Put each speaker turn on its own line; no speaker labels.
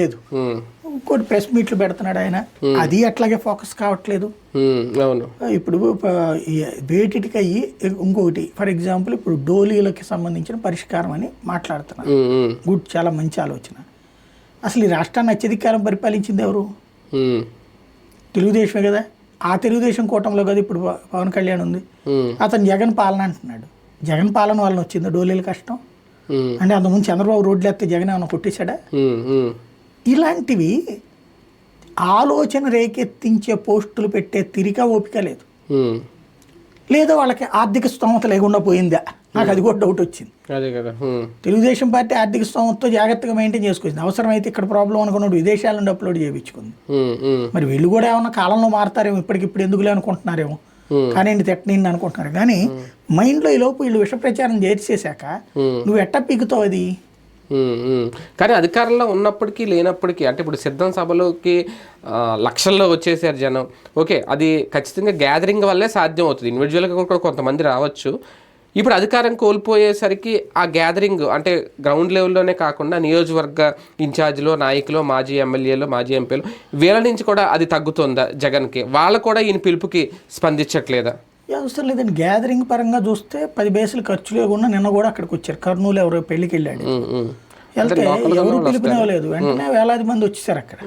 లేదు. ఇంకోటి ప్రెస్ మీట్లు పెడుతున్నాడు ఆయన, అది అట్లాగే ఫోకస్ కావట్లేదు. ఇప్పుడు వేటికి అయ్యి ఇంకొకటి ఫర్ ఎగ్జాంపుల్ ఇప్పుడు డోలీలకి సంబంధించిన పరిష్కారం అని మాట్లాడుతున్నారు. గుడ్, చాలా మంచి ఆలోచన. అసలు ఈ రాష్ట్రాన్ని అత్యధికారం పరిపాలించింది ఎవరు? తెలుగుదేశమే కదా. ఆ తెలుగుదేశం కూటమిలో కదా ఇప్పుడు పవన్ కళ్యాణ్ ఉంది. అతను జగన్ పాలన అంటున్నాడు. జగన్ పాలన వలన వచ్చింది డోలీల కష్టం అంటే. అంతకుముందు చంద్రబాబు రోడ్లు ఎత్తే జగన్ ఏమైనా కొట్టేశాడా? ఇలాంటివి ఆలోచన రేకెత్తించే పోస్టులు పెట్టే తిరిగా ఓపిక లేదు. లేదా వాళ్ళకి ఆర్థిక స్తోమత లేకుండా పోయిందా? నాకు అది కూడా డౌట్ వచ్చింది. తెలుగుదేశం పార్టీ ఆర్థిక స్తోమతతో జాగ్రత్తగా మెయింటైన్ చేసుకొచ్చింది. అవసరమైతే ఇక్కడ ప్రాబ్లం అనుకున్నాడు విదేశాల నుండి అప్లోడ్ చేయించుకుంది. మరి వీళ్ళు కూడా ఏమన్నా కాలంలో మారుతారేమో, ఇప్పటికిప్పుడు ఎందుకులే అనుకుంటున్నారేమో, కానీ తిట్టనిండి అనుకుంటున్నారు. కానీ మైండ్లో ఈ లోపు వీళ్ళు విష ప్రచారం చేసేసాక నువ్వు ఎట్టా పీకుతావు అది?
కానీ అధికారంలో ఉన్నప్పటికీ లేనప్పటికీ, అంటే ఇప్పుడు సిద్ధం సభలోకి లక్షల్లో వచ్చేసారు జనం. ఓకే, అది ఖచ్చితంగా గ్యాదరింగ్ వల్లే సాధ్యం అవుతుంది. ఇండివిజువల్గా కూడా కొంతమంది రావచ్చు. ఇప్పుడు అధికారం కోల్పోయేసరికి ఆ గ్యాదరింగ్ అంటే గ్రౌండ్ లెవెల్లోనే కాకుండా నియోజకవర్గ ఇన్ఛార్జ్లో, నాయకులు, మాజీ ఎమ్మెల్యేలు, మాజీ ఎంపీలు వీళ్ళ నుంచి కూడా అది తగ్గుతుందా జగన్కి? వాళ్ళు కూడా ఈయన పిలుపుకి స్పందించట్లేదా?
అవసరం లేదండి. గ్యాదరింగ్ పరంగా చూస్తే 10 బేసులు ఖర్చు లేకుండా నిన్న కూడా అక్కడికి వచ్చారు. కర్నూలు ఎవరో పెళ్లికి వెళ్ళాడు, వెళ్తే ఎవరు పిలుపునివ్వలేదు, వెంటనే వేలాది మంది వచ్చేసారు అక్కడ.